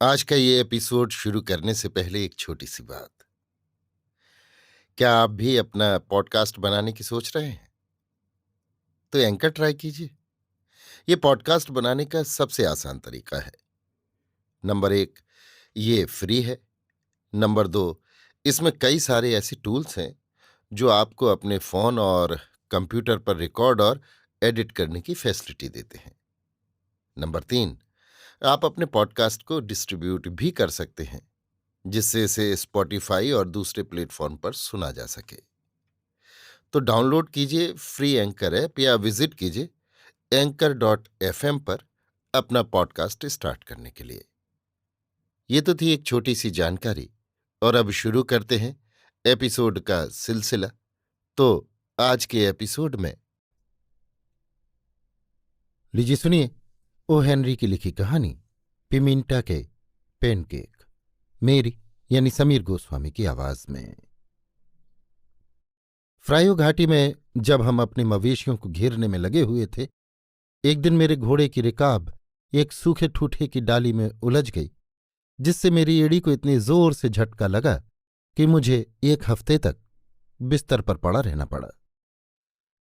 आज का ये एपिसोड शुरू करने से पहले एक छोटी सी बात। क्या आप भी अपना पॉडकास्ट बनाने की सोच रहे हैं? तो एंकर ट्राई कीजिए। ये पॉडकास्ट बनाने का सबसे आसान तरीका है। नंबर 1, ये फ्री है। नंबर 2, इसमें कई सारे ऐसे टूल्स हैं जो आपको अपने फोन और कंप्यूटर पर रिकॉर्ड और एडिट करने की फैसिलिटी देते हैं। नंबर 3, आप अपने पॉडकास्ट को डिस्ट्रीब्यूट भी कर सकते हैं, जिससे इसे स्पॉटिफाई और दूसरे प्लेटफॉर्म पर सुना जा सके। तो डाउनलोड कीजिए फ्री एंकर ऐप या विजिट कीजिए anchor.fm पर अपना पॉडकास्ट स्टार्ट करने के लिए। ये तो थी एक छोटी सी जानकारी, और अब शुरू करते हैं एपिसोड का सिलसिला। तो आज के एपिसोड में लीजिए सुनिए ओ हेनरी की लिखी कहानी पिमिंटा के पेनकेक, मेरी यानी समीर गोस्वामी की आवाज में। फ्रायो घाटी में जब हम अपने मवेशियों को घेरने में लगे हुए थे, एक दिन मेरे घोड़े की रिकाब एक सूखे ठूठे की डाली में उलझ गई, जिससे मेरी एड़ी को इतनी जोर से झटका लगा कि मुझे एक हफ्ते तक बिस्तर पर पड़ा रहना पड़ा।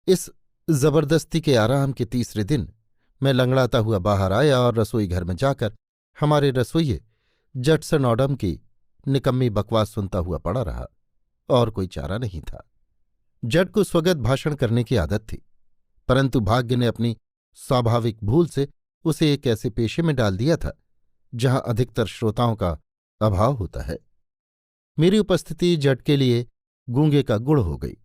इस जबरदस्ती के आराम के तीसरे दिन मैं लंगड़ाता हुआ बाहर आया और रसोई घर में जाकर हमारे रसोइये जटसन ऑडम की निकम्मी बकवास सुनता हुआ पड़ा रहा। और कोई चारा नहीं था। जट को स्वगत भाषण करने की आदत थी, परंतु भाग्य ने अपनी स्वाभाविक भूल से उसे एक ऐसे पेशे में डाल दिया था जहां अधिकतर श्रोताओं का अभाव होता है। मेरी उपस्थिति जट के लिए गूंगे का गुड़ हो गई।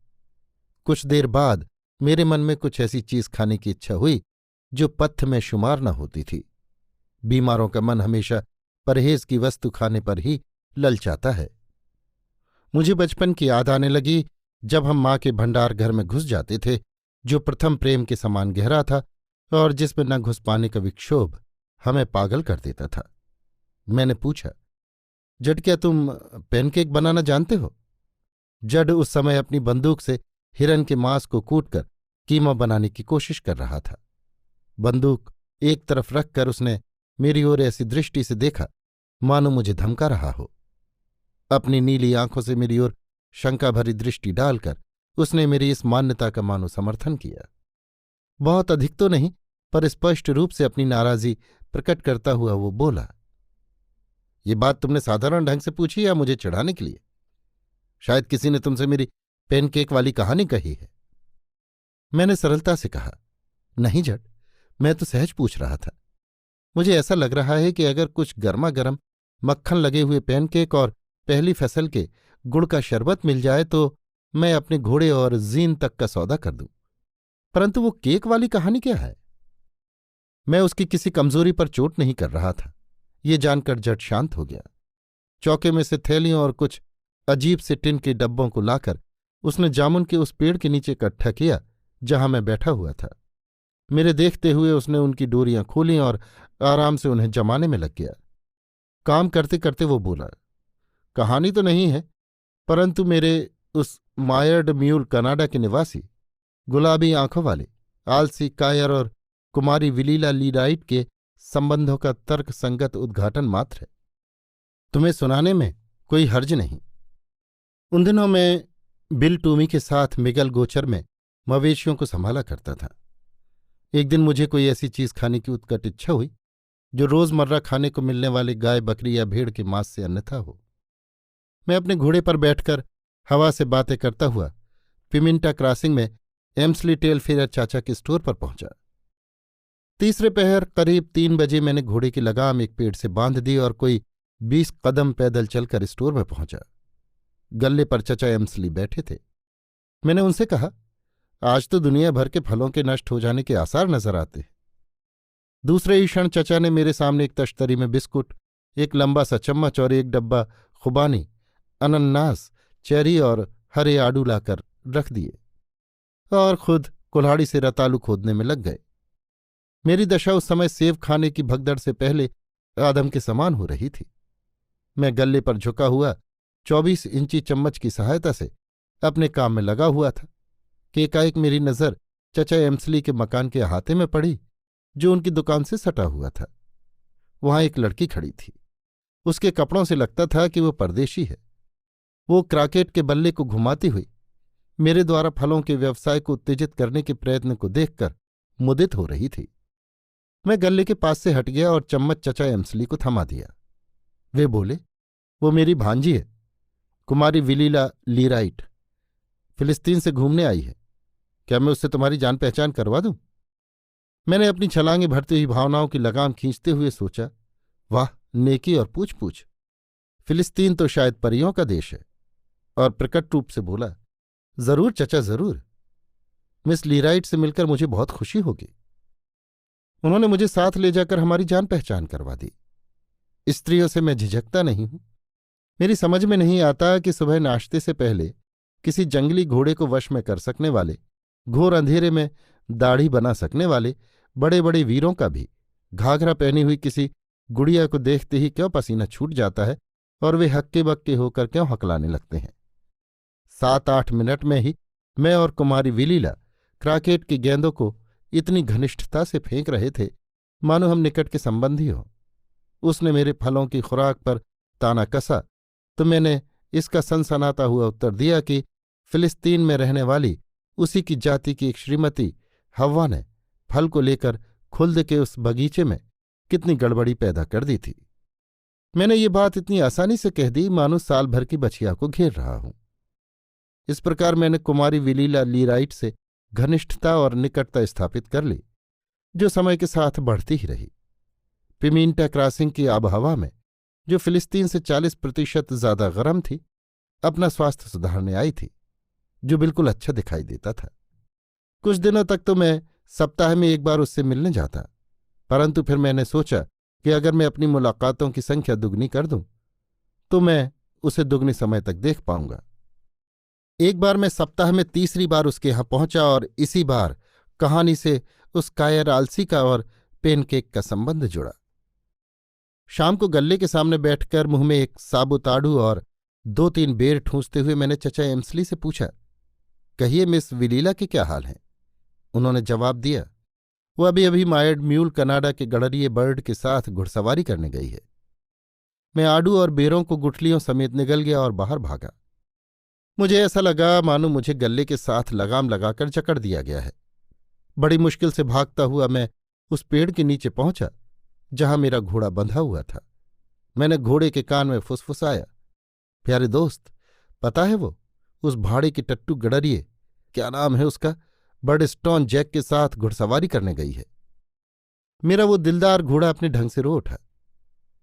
कुछ देर बाद मेरे मन में कुछ ऐसी चीज खाने की इच्छा हुई जो पथ्य में शुमार न होती थी। बीमारों का मन हमेशा परहेज की वस्तु खाने पर ही ललचाता है। मुझे बचपन की याद आने लगी जब हम माँ के भंडार घर में घुस जाते थे, जो प्रथम प्रेम के समान गहरा था और जिसमें न घुस पाने का विक्षोभ हमें पागल कर देता था। मैंने पूछा, जड क्या तुम पैनकेक बनाना जानते हो? जड उस समय अपनी बंदूक से हिरन के मांस को कूटकर कीमा बनाने की कोशिश कर रहा था। बंदूक एक तरफ रखकर उसने मेरी ओर ऐसी दृष्टि से देखा मानो मुझे धमका रहा हो। अपनी नीली आंखों से मेरी ओर शंका भरी दृष्टि डालकर उसने मेरी इस मान्यता का मानो समर्थन किया। बहुत अधिक तो नहीं, पर स्पष्ट रूप से अपनी नाराजगी प्रकट करता हुआ वो बोला, ये बात तुमने साधारण ढंग से पूछी या मुझे चिढ़ाने के लिए? शायद किसी ने तुमसे मेरी पेनकेक वाली कहानी कही है। मैंने सरलता से कहा, नहीं जट, मैं तो सहज पूछ रहा था। मुझे ऐसा लग रहा है कि अगर कुछ गर्मा गर्म मक्खन लगे हुए पैनकेक और पहली फसल के गुड़ का शरबत मिल जाए तो मैं अपने घोड़े और जीन तक का सौदा कर दूं। परंतु वो केक वाली कहानी क्या है? मैं उसकी किसी कमजोरी पर चोट नहीं कर रहा था, ये जानकर जट शांत हो गया। चौके में से थैलियों और कुछ अजीब से टिन के डब्बों को लाकर उसने जामुन के उस पेड़ के नीचे इकट्ठा किया जहां मैं बैठा हुआ था। मेरे देखते हुए उसने उनकी डोरियां खोलीं और आराम से उन्हें जमाने में लग गया। काम करते करते वो बोला, कहानी तो नहीं है, परंतु मेरे उस मायर्ड म्यूल कनाडा के निवासी गुलाबी आंखों वाले आलसी कायर और कुमारी विलीला लीराइट के संबंधों का तर्क संगत उद्घाटन मात्र है। तुम्हें सुनाने में कोई हर्ज नहीं। उन दिनों मैं बिल टूमी के साथ मिगल गोचर में मवेशियों को संभाला करता था। एक दिन मुझे कोई ऐसी चीज खाने की उत्कट इच्छा हुई जो रोजमर्रा खाने को मिलने वाले गाय, बकरी या भेड़ के मांस से अन्यथा हो। मैं अपने घोड़े पर बैठकर हवा से बातें करता हुआ पिमिंटा क्रॉसिंग में एम्सली टेलफेयर चाचा के स्टोर पर पहुंचा। तीसरे पहर करीब 3 बजे मैंने घोड़े की लगाम एक पेड़ से बांध दी और कोई 20 कदम पैदल चलकर स्टोर में पहुंचा। गल्ले पर चचा एम्सली बैठे थे। मैंने उनसे कहा, आज तो दुनिया भर के फलों के नष्ट हो जाने के आसार नजर आते हैं। दूसरे ही क्षण चचा ने मेरे सामने एक तश्तरी में बिस्कुट, एक लंबा सा चम्मच और एक डब्बा खुबानी, अनन्नास, चेरी और हरे आड़ू लाकर रख दिए और खुद कुल्हाड़ी से रतालू खोदने में लग गए। मेरी दशा उस समय सेब खाने की भगदड़ से पहले आदम के समान हो रही थी। मैं गल्ले पर झुका हुआ 24 इंची चम्मच की सहायता से अपने काम में लगा हुआ था कि एकाएक मेरी नज़र चचा एम्सली के मकान के अहाते में पड़ी जो उनकी दुकान से सटा हुआ था। वहां एक लड़की खड़ी थी। उसके कपड़ों से लगता था कि वो परदेशी है। वो क्राकेट के बल्ले को घुमाती हुई मेरे द्वारा फलों के व्यवसाय को उत्तेजित करने के प्रयत्न को देखकर मुदित हो रही थी। मैं गल्ले के पास से हट गया और चम्मच चचा एम्सली को थमा दिया। वे बोले, वो मेरी भांजी है, कुमारी विलीला लीराइट, फिलिस्तीन से घूमने आई है। क्या मैं उससे तुम्हारी जान पहचान करवा दूं? मैंने अपनी छलांगे भरती हुई भावनाओं की लगाम खींचते हुए सोचा, वाह, नेकी और पूछ पूछ। फिलिस्तीन तो शायद परियों का देश है। और प्रकट रूप से बोला, जरूर चचा, जरूर। मिस लीराइट से मिलकर मुझे बहुत खुशी होगी। उन्होंने मुझे साथ ले जाकर हमारी जान पहचान करवा दी। स्त्रियों से मैं झिझकता नहीं हूं। मेरी समझ में नहीं आता कि सुबह नाश्ते से पहले किसी जंगली घोड़े को वश में कर सकने वाले, घोर अंधेरे में दाढ़ी बना सकने वाले बड़े बड़े वीरों का भी घाघरा पहनी हुई किसी गुड़िया को देखते ही क्यों पसीना छूट जाता है और वे हक्के बक्के होकर क्यों हकलाने लगते हैं। 7-8 मिनट में ही मैं और कुमारी विलीला क्राकेट की गेंदों को इतनी घनिष्ठता से फेंक रहे थे मानो हम निकट के संबंधी हों। उसने मेरे फलों की खुराक पर ताना कसा तो मैंने इसका सनसनाता हुआ उत्तर दिया कि फिलिस्तीन में रहने वाली उसी की जाति की एक श्रीमती हव्वा ने फल को लेकर खुल्द के उस बगीचे में कितनी गड़बड़ी पैदा कर दी थी। मैंने ये बात इतनी आसानी से कह दी मानो साल भर की बछिया को घेर रहा हूं। इस प्रकार मैंने कुमारी विलीला लीराइट से घनिष्ठता और निकटता स्थापित कर ली, जो समय के साथ बढ़ती ही रही। पिमीन्टा क्रॉसिंग की आबहवा में, जो फिलिस्तीन से 40% ज्यादा गर्म थी, अपना स्वास्थ्य सुधारने आई थी, जो बिल्कुल अच्छा दिखाई देता था। कुछ दिनों तक तो मैं सप्ताह में एक बार उससे मिलने जाता, परंतु फिर मैंने सोचा कि अगर मैं अपनी मुलाकातों की संख्या दुगनी कर दूं तो मैं उसे दुगनी समय तक देख पाऊंगा। एक बार मैं सप्ताह में तीसरी बार उसके यहां पहुंचा और इसी बार कहानी से उस कायर आलसी का और पेनकेक का संबंध जुड़ा। शाम को गल्ले के सामने बैठकर मुंह में एक साबुत आड़ू और 2-3 बेर ठूंसते हुए मैंने चचा एम्सली से पूछा, कहिए मिस विलीला के क्या हाल हैं? उन्होंने जवाब दिया, वो अभी अभी मायड म्यूल कनाडा के गडरिए बर्ड के साथ घुड़सवारी करने गई है। मैं आड़ू और बेरों को गुठलियों समेत निगल गया और बाहर भागा। मुझे ऐसा लगा मानो मुझे गल्ले के साथ लगाम लगाकर जकड़ दिया गया है। बड़ी मुश्किल से भागता हुआ मैं उस पेड़ के नीचे पहुंचा जहां मेरा घोड़ा बंधा हुआ था। मैंने घोड़े के कान में फुसफुसाया, प्यारे दोस्त, पता है वो उस भाड़े की टट्टू गडरिए, क्या नाम है उसका, बर्डस्टोन जैक के साथ घुड़सवारी करने गई है। मेरा वो दिलदार घोड़ा अपने ढंग से रो उठा।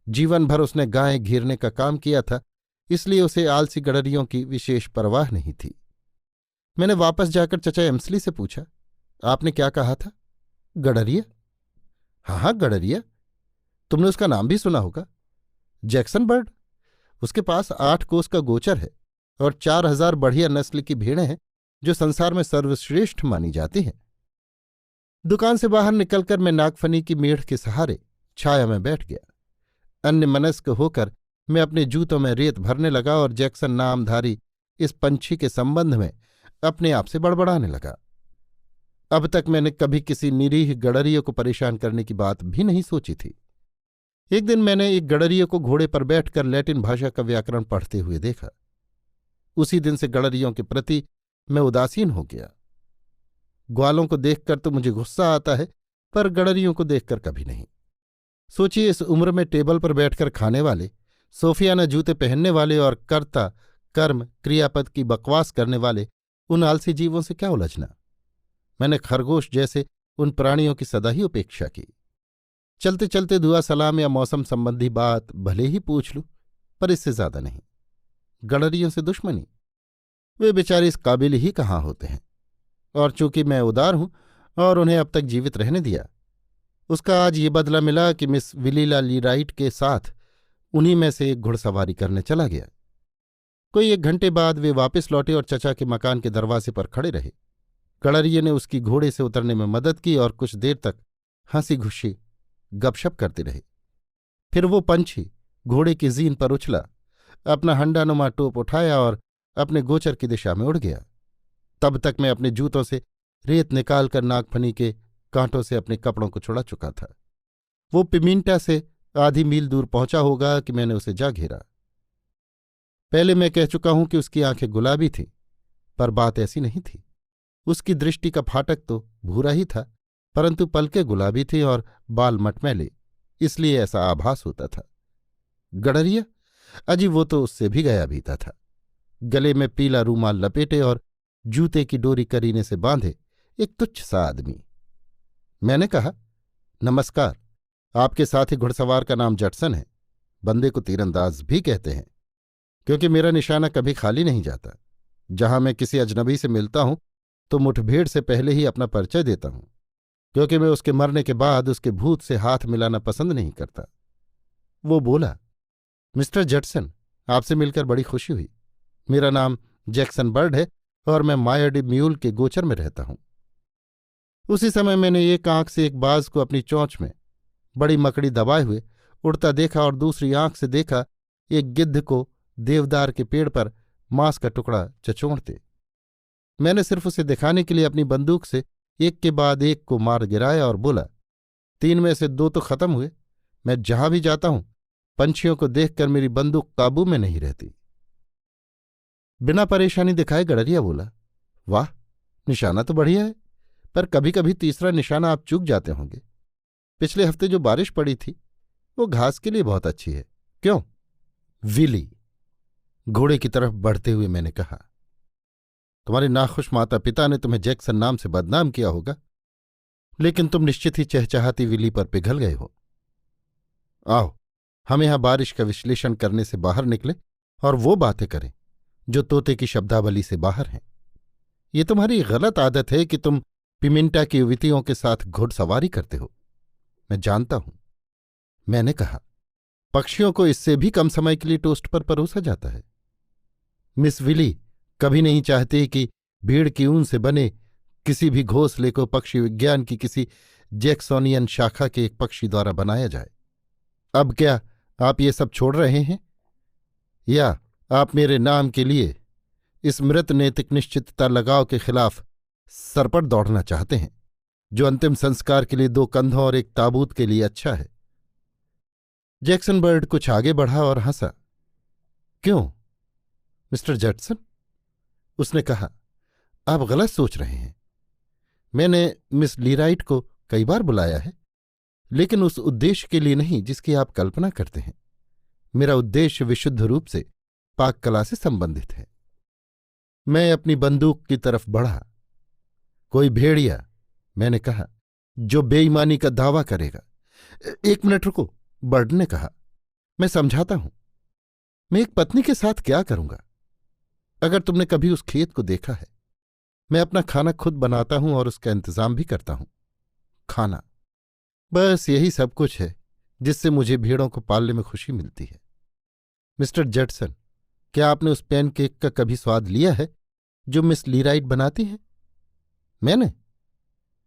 जीवन भर उसने गायें घेरने का काम किया था, इसलिए उसे आलसी गडरियों की विशेष परवाह नहीं थी। मैंने वापस जाकर चचा एम्सली से पूछा, आपने क्या कहा था? गडरिया? हाँ हाँ, गडरिया। तुमने उसका नाम भी सुना होगा, जैक्सन बर्ड। उसके पास 8 कोस का गोचर है और 4000 बढ़िया नस्ल की भेड़ें हैं जो संसार में सर्वश्रेष्ठ मानी जाती हैं। दुकान से बाहर निकलकर मैं नागफनी की मेढ़ के सहारे छाया में बैठ गया। अन्यमनस्क होकर मैं अपने जूतों में रेत भरने लगा और जैक्सन नामधारी इस पंछी के संबंध में अपने आप से बड़बड़ाने लगा। अब तक मैंने कभी किसी निरीह गडरिये को परेशान करने की बात भी नहीं सोची थी। एक दिन मैंने एक गडरिये को घोड़े पर बैठकर लैटिन भाषा का व्याकरण पढ़ते हुए देखा। उसी दिन से गडरियों के प्रति मैं उदासीन हो गया। ग्वालों को देखकर तो मुझे गुस्सा आता है, पर गडरियों को देखकर कभी नहीं। सोचिए, इस उम्र में टेबल पर बैठकर खाने वाले, सोफियाना जूते पहनने वाले और कर्ता कर्म क्रियापद की बकवास करने वाले उन आलसी जीवों से क्या उलझना। मैंने खरगोश जैसे उन प्राणियों की सदा ही उपेक्षा की। चलते चलते दुआ सलाम या मौसम संबंधी बात भले ही पूछ लूं, पर इससे ज्यादा नहीं। गडरियों से दुश्मनी, वे बेचारे इस काबिल ही कहाँ होते हैं। और चूंकि मैं उदार हूं और उन्हें अब तक जीवित रहने दिया, उसका आज ये बदला मिला कि मिस विलीला लीराइट के साथ उन्हीं में से एक घुड़सवारी करने चला गया। कोई 1 घंटे बाद वे वापस लौटे और चचा के मकान के दरवाजे पर खड़े रहे। गडरिये ने उसकी घोड़े से उतरने में मदद की और कुछ देर तक हंसी घुस्सी गपशप करते रहे। फिर वो पंछी घोड़े की जीन पर उछला, अपना हंडानुमा टोप उठाया और अपने गोचर की दिशा में उड़ गया। तब तक मैं अपने जूतों से रेत निकालकर नागफनी के कांटों से अपने कपड़ों को छुड़ा चुका था। वो पिमीन्टा से आधी मील दूर पहुंचा होगा कि मैंने उसे जा घेरा। पहले मैं कह चुका हूं कि उसकी आंखें गुलाबी थीं, पर बात ऐसी नहीं थी। उसकी दृष्टि का फाटक तो भूरा ही था, परंतु पलकें गुलाबी थीं और बाल मटमैले, इसलिए ऐसा आभास होता था। गडरिया? अजी वो तो उससे भी गया बीता था। गले में पीला रूमाल लपेटे और जूते की डोरी करीने से बांधे एक तुच्छ सा आदमी। मैंने कहा, नमस्कार, आपके साथी घुड़सवार का नाम जटसन है। बंदे को तीरंदाज भी कहते हैं, क्योंकि मेरा निशाना कभी खाली नहीं जाता। जहां मैं किसी अजनबी से मिलता हूं तो मुठभेड़ से पहले ही अपना परिचय देता हूं, क्योंकि मैं उसके मरने के बाद उसके भूत से हाथ मिलाना पसंद नहीं करता। वो बोला, मिस्टर जटसन, आपसे मिलकर बड़ी खुशी हुई। मेरा नाम जैक्सन बर्ड है और मैं मायर्डी म्यूल के गोचर में रहता हूं। उसी समय मैंने एक आंख से एक बाज को अपनी चोंच में बड़ी मकड़ी दबाए हुए उड़ता देखा और दूसरी आंख से देखा एक गिद्ध को देवदार के पेड़ पर मांस का टुकड़ा चचोड़ते। मैंने सिर्फ उसे दिखाने के लिए अपनी बंदूक से एक के बाद एक को मार गिराया और बोला, 3 में से 2 तो खत्म हुए। मैं जहां भी जाता हूं पंछियों को देखकर मेरी बंदूक काबू में नहीं रहती। बिना परेशानी दिखाए गडरिया बोला, वाह, निशाना तो बढ़िया है, पर कभी कभी तीसरा निशाना आप चूक जाते होंगे। पिछले हफ्ते जो बारिश पड़ी थी वो घास के लिए बहुत अच्छी है। क्यों? विली। घोड़े की तरफ बढ़ते हुए मैंने कहा, तुम्हारे नाखुश माता पिता ने तुम्हें जैक्सन नाम से बदनाम किया होगा, लेकिन तुम निश्चित ही चहचहाती विली पर पिघल गए हो। आओ, हम यहां बारिश का विश्लेषण करने से बाहर निकले और वो बातें करें जो तोते की शब्दावली से बाहर हैं। ये तुम्हारी गलत आदत है कि तुम पिमिंटा की युवतियों के साथ घुड़सवारी करते हो। मैं जानता हूं। मैंने कहा, पक्षियों को इससे भी कम समय के लिए टोस्ट पर परोसा जाता है। मिस विली कभी नहीं चाहती कि भीड़ की ऊन से बने किसी भी घोंसले को पक्षी विज्ञान की किसी जैक्सोनियन शाखा के एक पक्षी द्वारा बनाया जाए। अब क्या आप ये सब छोड़ रहे हैं, या आप मेरे नाम के लिए इस मृत नैतिक निश्चितता लगाव के खिलाफ सरपट दौड़ना चाहते हैं, जो अंतिम संस्कार के लिए 2 कंधों और एक ताबूत के लिए अच्छा है? जैक्सन बर्ड कुछ आगे बढ़ा और हंसा। क्यों मिस्टर जटसन? उसने कहा, आप गलत सोच रहे हैं। मैंने मिस लीराइट को कई बार बुलाया है, लेकिन उस उद्देश्य के लिए नहीं जिसकी आप कल्पना करते हैं। मेरा उद्देश्य विशुद्ध रूप से पाक कला से संबंधित है। मैं अपनी बंदूक की तरफ बढ़ा। कोई भेड़िया, मैंने कहा, जो बेईमानी का दावा करेगा। 1 मिनट रुको, बर्ड ने कहा, मैं समझाता हूं। मैं एक पत्नी के साथ क्या करूंगा? अगर तुमने कभी उस खेत को देखा है, मैं अपना खाना खुद बनाता हूं और उसका इंतजाम भी करता हूं। खाना, बस यही सब कुछ है जिससे मुझे भेड़ों को पालने में खुशी मिलती है। मिस्टर जटसन, क्या आपने उस पैनकेक का कभी स्वाद लिया है जो मिस लीराइट बनाती है? मैंने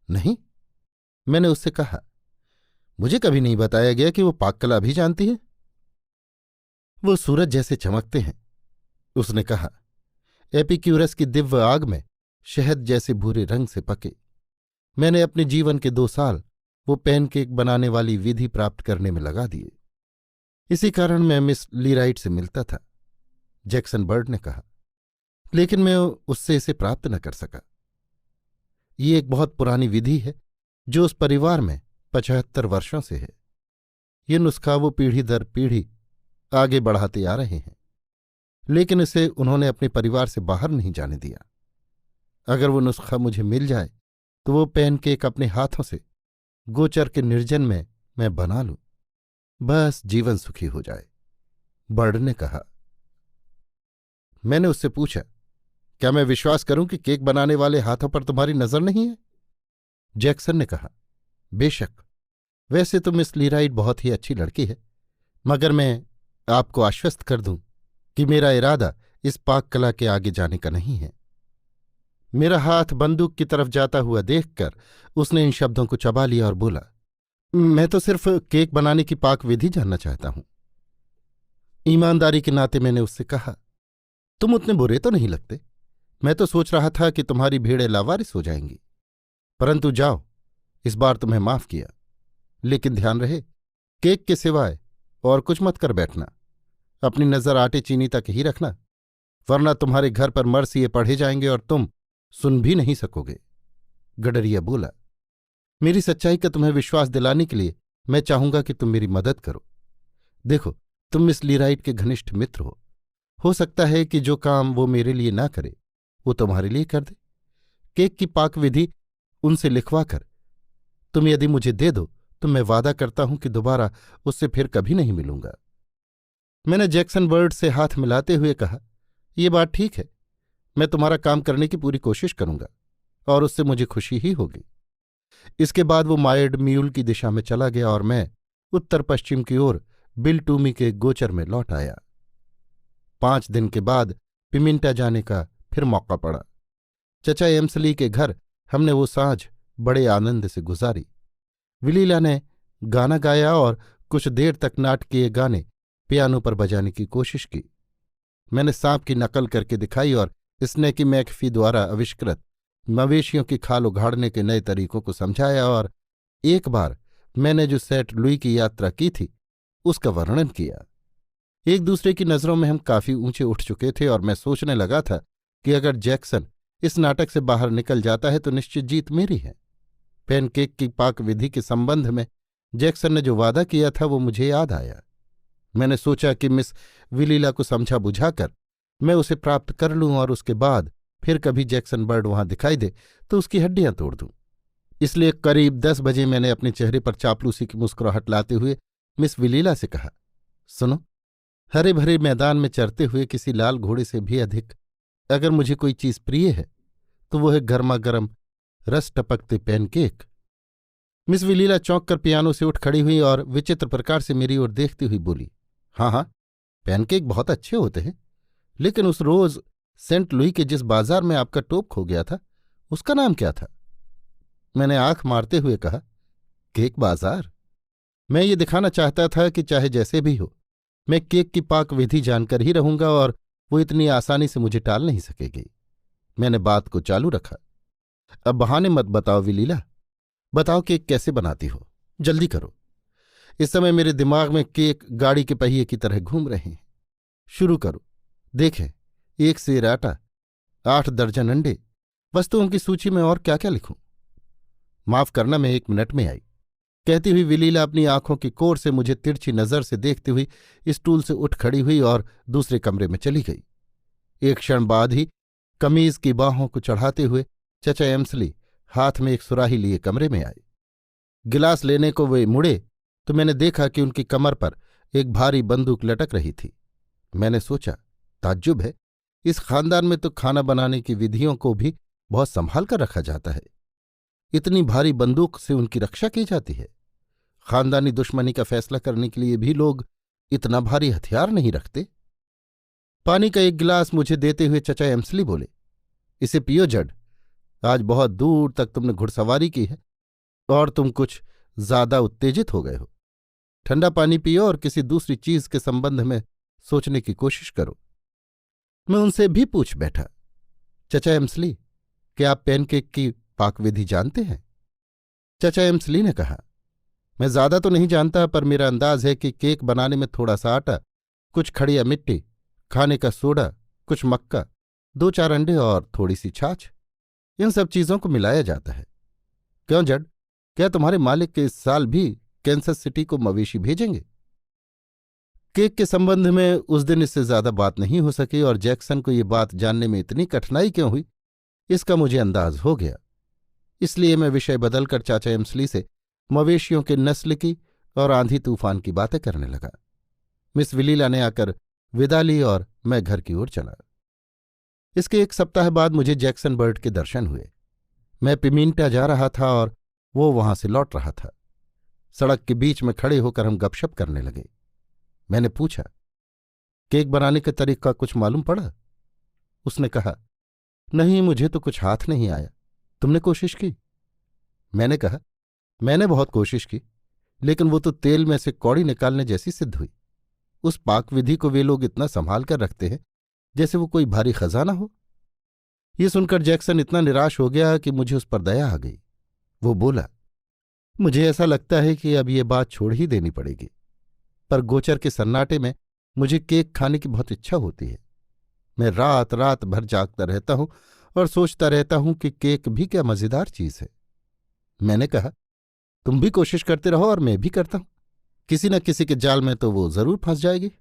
नहीं। मैंने उससे कहा, मुझे कभी नहीं बताया गया कि वो पाककला भी जानती है। वो सूरज जैसे चमकते हैं, उसने कहा। एपिक्यूरस की दिव्य आग में शहद जैसे भूरे रंग से पके। मैंने अपने जीवन के 2 साल वो पैनकेक बनाने वाली विधि प्राप्त करने में लगा दिए। इसी कारण मैं मिस लीराइट से मिलता था। जैक्सन बर्ड ने कहा, लेकिन मैं उससे इसे प्राप्त न कर सका। ये एक बहुत पुरानी विधि है जो उस परिवार में 75 वर्षों से है। ये नुस्खा वो पीढ़ी दर पीढ़ी आगे बढ़ाते आ रहे हैं, लेकिन इसे उन्होंने अपने परिवार से बाहर नहीं जाने दिया। अगर वो नुस्खा मुझे मिल जाए तो वो पैनकेक अपने हाथों से गोचर के निर्जन में मैं बना लूं, बस जीवन सुखी हो जाए। बर्ड ने कहा। मैंने उससे पूछा, क्या मैं विश्वास करूं कि केक बनाने वाले हाथों पर तुम्हारी नजर नहीं है? जैक्सन ने कहा, बेशक। वैसे तो मिस लीराइट बहुत ही अच्छी लड़की है, मगर मैं आपको आश्वस्त कर दूं कि मेरा इरादा इस पाक कला के आगे जाने का नहीं है। मेरा हाथ बंदूक की तरफ जाता हुआ देखकर उसने इन शब्दों को चबा लिया और बोला, मैं तो सिर्फ केक बनाने की पाक विधि जानना चाहता हूं। ईमानदारी के नाते मैंने उससे कहा, तुम उतने बुरे तो नहीं लगते। मैं तो सोच रहा था कि तुम्हारी भेड़ें लावारिस हो जाएंगी, परंतु जाओ, इस बार तुम्हें माफ किया। लेकिन ध्यान रहे केक के सिवाय और कुछ मत कर बैठना। अपनी नजर आटे चीनी तक ही रखना, वरना तुम्हारे घर पर मरसिए पढ़े जाएंगे और तुम सुन भी नहीं सकोगे। गडरिया बोला, मेरी सच्चाई का तुम्हें विश्वास दिलाने के लिए मैं चाहूंगा कि तुम मेरी मदद करो। देखो, तुम मिस लीराइट के घनिष्ठ मित्र हो सकता है कि जो काम वो मेरे लिए ना करे वो तुम्हारे लिए कर दे। केक की पाक विधि उनसे लिखवा कर तुम यदि मुझे दे दो तो मैं वादा करता हूं कि दोबारा उससे फिर कभी नहीं मिलूंगा। मैंने जैक्सन बर्ड से हाथ मिलाते हुए कहा, ये बात ठीक है, मैं तुम्हारा काम करने की पूरी कोशिश करूंगा और उससे मुझे खुशी ही होगी। इसके बाद वो मायर्ड म्यूल की दिशा में चला गया और मैं उत्तर पश्चिम की ओर बिल टूमी के गोचर में लौट आया। 5 दिन के बाद पिमिंटा जाने का फिर मौका पड़ा। चचा एम्सली के घर हमने वो सांझ बड़े आनंद से गुजारी। विलीला ने गाना गाया और कुछ देर तक नाटकीय गाने पियानो पर बजाने की कोशिश की। मैंने सांप की नकल करके दिखाई और स्नेकी मैकफी द्वारा आविष्कृत मवेशियों की खाल उघाड़ने के नए तरीकों को समझाया और एक बार मैंने जो सेंट लुई की यात्रा की थी उसका वर्णन किया। एक दूसरे की नज़रों में हम काफी ऊंचे उठ चुके थे और मैं सोचने लगा था कि अगर जैक्सन इस नाटक से बाहर निकल जाता है तो निश्चित जीत मेरी है। पैनकेक की पाक विधि के संबंध में जैक्सन ने जो वादा किया था वो मुझे याद आया। मैंने सोचा कि मिस विलीला को समझा बुझाकर मैं उसे प्राप्त कर लूं और उसके बाद फिर कभी जैक्सन बर्ड वहां दिखाई दे तो उसकी हड्डियां तोड़ दूं। इसलिए करीब 10 बजे मैंने अपने चेहरे पर चापलूसी की मुस्कुराहट लाते हुए मिस विलीला से कहा, सुनो, हरे भरे मैदान में चरते हुए किसी लाल घोड़े से भी अधिक अगर मुझे कोई चीज प्रिय है तो वो है गर्मा गर्म रस टपकते पैनकेक। मिस विलीला चौंक कर पियानो से उठ खड़ी हुई और विचित्र प्रकार से मेरी ओर देखती हुई बोली, हाँ हाँ, पैनकेक बहुत अच्छे होते हैं, लेकिन उस रोज सेंट लुई के जिस बाजार में आपका टोप खो गया था उसका नाम क्या था? मैंने आंख मारते हुए कहा, केक बाजार। मैं ये दिखाना चाहता था कि चाहे जैसे भी हो मैं केक की पाक विधि जानकर ही रहूंगा और वो इतनी आसानी से मुझे टाल नहीं सकेगी। मैंने बात को चालू रखा, अब बहाने मत बताओ विलीला, बताओ केक कैसे बनाती हो, जल्दी करो। इस समय मेरे दिमाग में केक गाड़ी के पहिए की तरह घूम रहे हैं। शुरू करो, देखें, 1 सेर आटा, 8 दर्जन अंडे, वस्तुओं की सूची में और क्या क्या लिखूं? माफ करना, मैं 1 मिनट में आई, कहती हुई विलीला अपनी आंखों की कोर से मुझे तिरछी नजर से देखती हुई स्टूल से उठ खड़ी हुई और दूसरे कमरे में चली गई। एक क्षण बाद ही कमीज की बाहों को चढ़ाते हुए चचा एम्सली हाथ में एक सुराही लिए कमरे में आए। गिलास लेने को वे मुड़े तो मैंने देखा कि उनकी कमर पर एक भारी बंदूक लटक रही थी। मैंने सोचा, ताज्जुब है, इस खानदान में तो खाना बनाने की विधियों को भी बहुत संभाल कर रखा जाता है, इतनी भारी बंदूक से उनकी रक्षा की जाती है। खानदानी दुश्मनी का फैसला करने के लिए भी लोग इतना भारी हथियार नहीं रखते। पानी का एक गिलास मुझे देते हुए चचा एम्सली बोले, इसे पियो जड, आज बहुत दूर तक तुमने घुड़सवारी की है और तुम कुछ ज्यादा उत्तेजित हो गए हो। ठंडा पानी पियो और किसी दूसरी चीज के संबंध में सोचने की कोशिश करो। मैं उनसे भी पूछ बैठा, चचा एम्सली, क्या आप पैनकेक की पाक विधि जानते हैं? चचा एम्सली ने कहा, मैं ज्यादा तो नहीं जानता, पर मेरा अंदाज है कि केक बनाने में थोड़ा सा आटा, कुछ खड़िया मिट्टी, खाने का सोडा, कुछ मक्का, 2-4 अंडे और थोड़ी सी छाछ, इन सब चीजों को मिलाया जाता है। क्यों जड, क्या तुम्हारे मालिक के इस साल भी कैंसस सिटी को मवेशी भेजेंगे? केक के संबंध में उस दिन इससे ज्यादा बात नहीं हो सकी और जैक्सन को ये बात जानने में इतनी कठिनाई क्यों हुई इसका मुझे अंदाज हो गया। इसलिए मैं विषय बदलकर चाचा एम्सली से मवेशियों के नस्ल की और आंधी तूफान की बातें करने लगा। मिस विलीला ने आकर विदा ली और मैं घर की ओर चला। इसके 1 सप्ताह बाद मुझे जैक्सन बर्ड के दर्शन हुए। मैं पिमिंटा जा रहा था और वो वहां से लौट रहा था। सड़क के बीच में खड़े होकर हम गपशप करने लगे। मैंने पूछा, केक बनाने के तरीका कुछ मालूम पड़ा? उसने कहा, नहीं, मुझे तो कुछ हाथ नहीं आया, तुमने कोशिश की? मैंने कहा, मैंने बहुत कोशिश की, लेकिन वो तो तेल में से कौड़ी निकालने जैसी सिद्ध हुई। उस पाक विधि को वे लोग इतना संभाल कर रखते हैं जैसे वो कोई भारी खजाना हो। ये सुनकर जैक्सन इतना निराश हो गया कि मुझे उस पर दया आ गई। वो बोला, मुझे ऐसा लगता है कि अब ये बात छोड़ ही देनी पड़ेगी, पर गोचर के सन्नाटे में मुझे केक खाने की बहुत इच्छा होती है। मैं रात रात भर जागता रहता हूं और सोचता रहता हूं कि केक भी क्या मजेदार चीज है। मैंने कहा, तुम भी कोशिश करते रहो और मैं भी करता हूं, किसी न किसी के जाल में तो वो जरूर फंस जाएगी।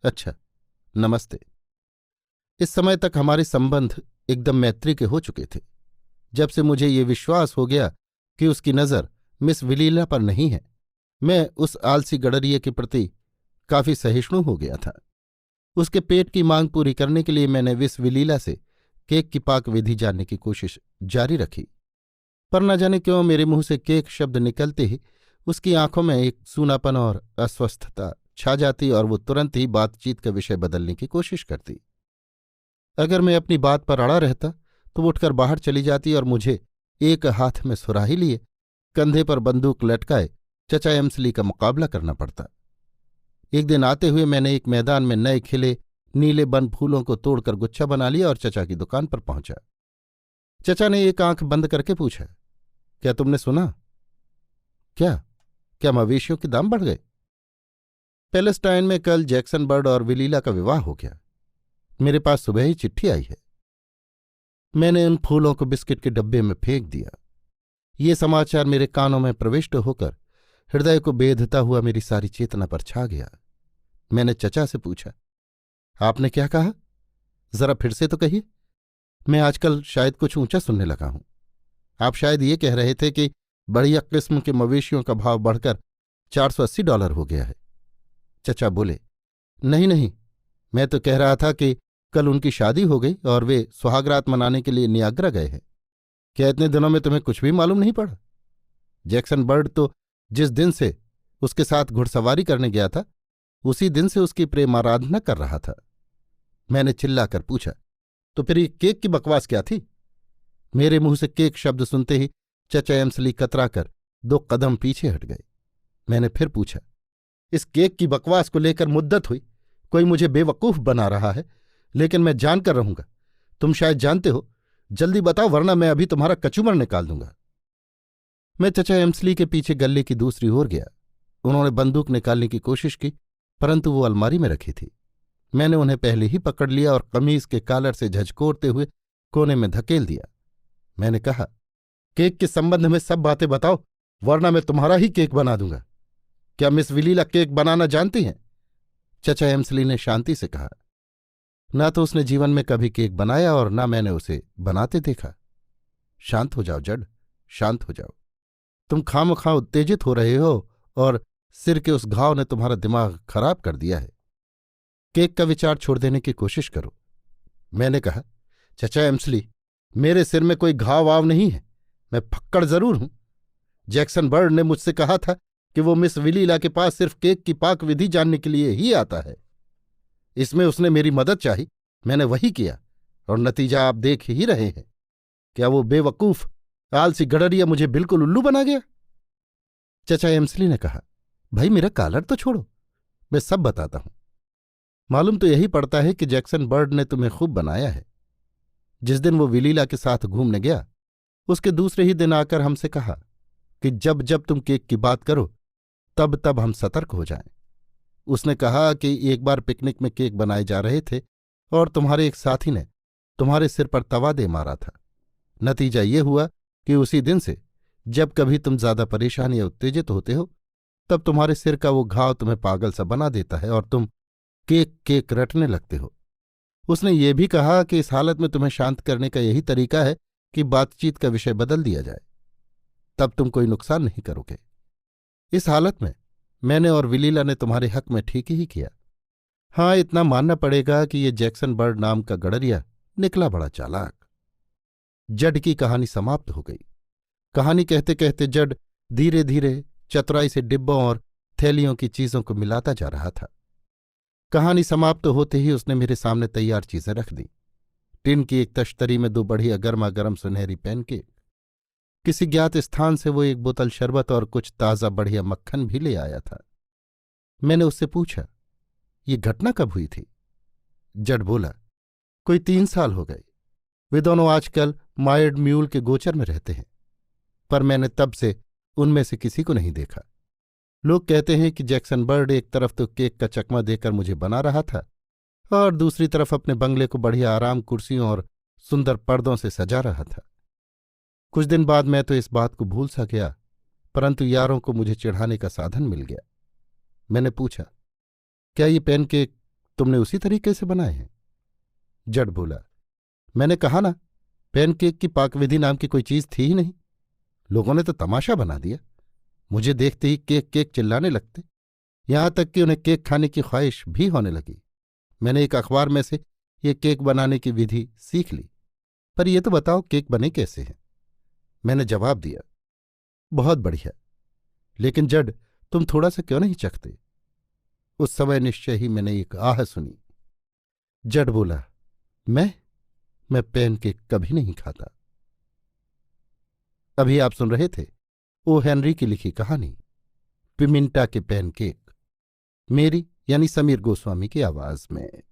अच्छा, नमस्ते। इस समय तक हमारे संबंध एकदम मैत्री के हो चुके थे। जब से मुझे ये विश्वास हो गया कि उसकी नज़र मिस विलीला पर नहीं है, मैं उस आलसी गडरिये के प्रति काफी सहिष्णु हो गया था। उसके पेट की मांग पूरी करने के लिए मैंने मिस विलीला से केक की पाक विधि जानने की कोशिश जारी रखी, पर न जाने क्यों मेरे मुंह से केक शब्द निकलते ही उसकी आंखों में एक सूनापन और अस्वस्थता छा जाती और वो तुरंत ही बातचीत का विषय बदलने की कोशिश करती। अगर मैं अपनी बात पर अड़ा रहता तो वो उठकर बाहर चली जाती और मुझे एक हाथ में सुराही लिए, कंधे पर बंदूक लटकाए चचा एम्सली का मुकाबला करना पड़ता। एक दिन आते हुए मैंने एक मैदान में नए खिले नीले बन फूलों को तोड़कर गुच्छा बना लिया और चचा की दुकान पर पहुंचा। चचा ने एक आंख बंद करके पूछा, क्या तुमने सुना? क्या क्या मवेशियों के दाम बढ़ गए? पैलेस्टाइन में कल जैक्सन बर्ड और विलीला का विवाह हो गया। मेरे पास सुबह ही चिट्ठी आई है। मैंने उन फूलों को बिस्किट के डब्बे में फेंक दिया। ये समाचार मेरे कानों में प्रविष्ट होकर हृदय को बेधता हुआ मेरी सारी चेतना पर छा गया। मैंने चचा से पूछा, आपने क्या कहा? जरा फिर से तो कहिए। मैं आजकल शायद कुछ ऊंचा सुनने लगा हूं। आप शायद ये कह रहे थे कि बढ़िया किस्म के मवेशियों का भाव बढ़कर $480 हो गया है। चचा बोले, नहीं नहीं, मैं तो कह रहा था कि कल उनकी शादी हो गई और वे सुहागरात मनाने के लिए नियाग्रा गए हैं। क्या इतने दिनों में तुम्हें कुछ भी मालूम नहीं पड़ा? जैक्सन बर्ड तो जिस दिन से उसके साथ घुड़सवारी करने गया था उसी दिन से उसकी प्रेमाराधना कर रहा था। मैंने चिल्लाकर पूछा, तो फिर ये केक की बकवास क्या थी? मेरे मुंह से केक शब्द सुनते ही चचा एम्सली कतराकर 2 कदम पीछे हट गए। मैंने फिर पूछा, इस केक की बकवास को लेकर मुद्दत हुई, कोई मुझे बेवकूफ बना रहा है, लेकिन मैं जानकर रहूंगा। तुम शायद जानते हो, जल्दी बताओ वरना मैं अभी तुम्हारा कचूमर निकाल दूंगा। मैं चचा एम्सली के पीछे गले की दूसरी ओर गया। उन्होंने बंदूक निकालने की कोशिश की, परंतु वो अलमारी में रखी थी। मैंने उन्हें पहले ही पकड़ लिया और कमीज के कालर से झचकोरते हुए कोने में धकेल दिया। मैंने कहा, केक के संबंध में सब बातें बताओ वरना मैं तुम्हारा ही केक बना दूंगा। क्या मिस विलीला केक बनाना जानती हैं? चचा एम्सली ने शांति से कहा, ना तो उसने जीवन में कभी केक बनाया और ना मैंने उसे बनाते देखा। शांत हो जाओ जड, शांत हो जाओ। तुम खामखा उत्तेजित हो रहे हो और सिर के उस घाव ने तुम्हारा दिमाग खराब कर दिया है। केक का विचार छोड़ देने की कोशिश करो। मैंने कहा, चचा एम्सली, मेरे सिर में कोई घाव वाव नहीं है, मैं फक्कड़ जरूर हूं। जैक्सन बर्ड ने मुझसे कहा था कि वो मिस विलीला के पास सिर्फ केक की पाक विधि जानने के लिए ही आता है। इसमें उसने मेरी मदद चाही, मैंने वही किया और नतीजा आप देख ही रहे हैं। क्या वो बेवकूफ आलसी गडरिया मुझे बिल्कुल उल्लू बना गया? चचा एम्सली ने कहा, भाई मेरा कालर तो छोड़ो, मैं सब बताता हूं। मालूम तो यही पड़ता है कि जैक्सन बर्ड ने तुम्हें खूब बनाया है। जिस दिन वो विलीला के साथ घूमने गया उसके दूसरे ही दिन आकर हमसे कहा कि जब जब तुम केक की बात करो तब तब हम सतर्क हो जाएं। उसने कहा कि एक बार पिकनिक में केक बनाए जा रहे थे और तुम्हारे एक साथी ने तुम्हारे सिर पर तवा दे मारा था। नतीजा ये हुआ कि उसी दिन से जब कभी तुम ज्यादा परेशान या उत्तेजित होते हो तब तुम्हारे सिर का वो घाव तुम्हें पागल सा बना देता है और तुम केक केक रटने लगते हो। उसने ये भी कहा कि इस हालत में तुम्हें शांत करने का यही तरीका है कि बातचीत का विषय बदल दिया जाए, तब तुम कोई नुकसान नहीं करोगे। इस हालत में मैंने और विलीला ने तुम्हारे हक में ठीक ही किया। हाँ, इतना मानना पड़ेगा कि ये जैक्सन बर्ड नाम का गडरिया निकला बड़ा चालाक। जड की कहानी समाप्त हो गई। कहानी कहते कहते जड धीरे धीरे चतुराई से डिब्बों और थैलियों की चीजों को मिलाता जा रहा था। कहानी समाप्त होते ही उसने मेरे सामने तैयार चीजें रख दी। टिन की एक तश्तरी में 2 बढ़िया गर्मा गर्म सुनहरी पैनकेक, किसी ज्ञात स्थान से वो एक बोतल शरबत और कुछ ताज़ा बढ़िया मक्खन भी ले आया था। मैंने उससे पूछा, ये घटना कब हुई थी? जड बोला, कोई 3 साल हो गए। वे दोनों आजकल मायर्ड म्यूल के गोचर में रहते हैं, पर मैंने तब से उनमें से किसी को नहीं देखा। लोग कहते हैं कि जैक्सन बर्ड एक तरफ तो केक का चकमा देकर मुझे बना रहा था और दूसरी तरफ अपने बंगले को बढ़िया आराम कुर्सियों और सुंदर पर्दों से सजा रहा था। कुछ दिन बाद मैं तो इस बात को भूल सा गया, परंतु यारों को मुझे चिढ़ाने का साधन मिल गया। मैंने पूछा, क्या ये पैनकेक तुमने उसी तरीके से बनाए हैं? जड बोला, मैंने कहा ना, पैनकेक की पाकविधि नाम की कोई चीज थी ही नहीं। लोगों ने तो तमाशा बना दिया। मुझे देखते ही केक केक चिल्लाने लगते, यहां तक कि उन्हें केक खाने की ख्वाहिश भी होने लगी। मैंने एक अखबार में से ये केक बनाने की विधि सीख ली, पर ये तो बताओ केक बने कैसे हैं? मैंने जवाब दिया, बहुत बढ़िया, लेकिन जड तुम थोड़ा सा क्यों नहीं चखते? उस समय निश्चय ही मैंने एक आह सुनी। जड बोला, मैं पैनकेक कभी नहीं खाता। अभी आप सुन रहे थे ओ हेनरी की लिखी कहानी पिमिंटा के पैनकेक, मेरी यानी समीर गोस्वामी की आवाज में।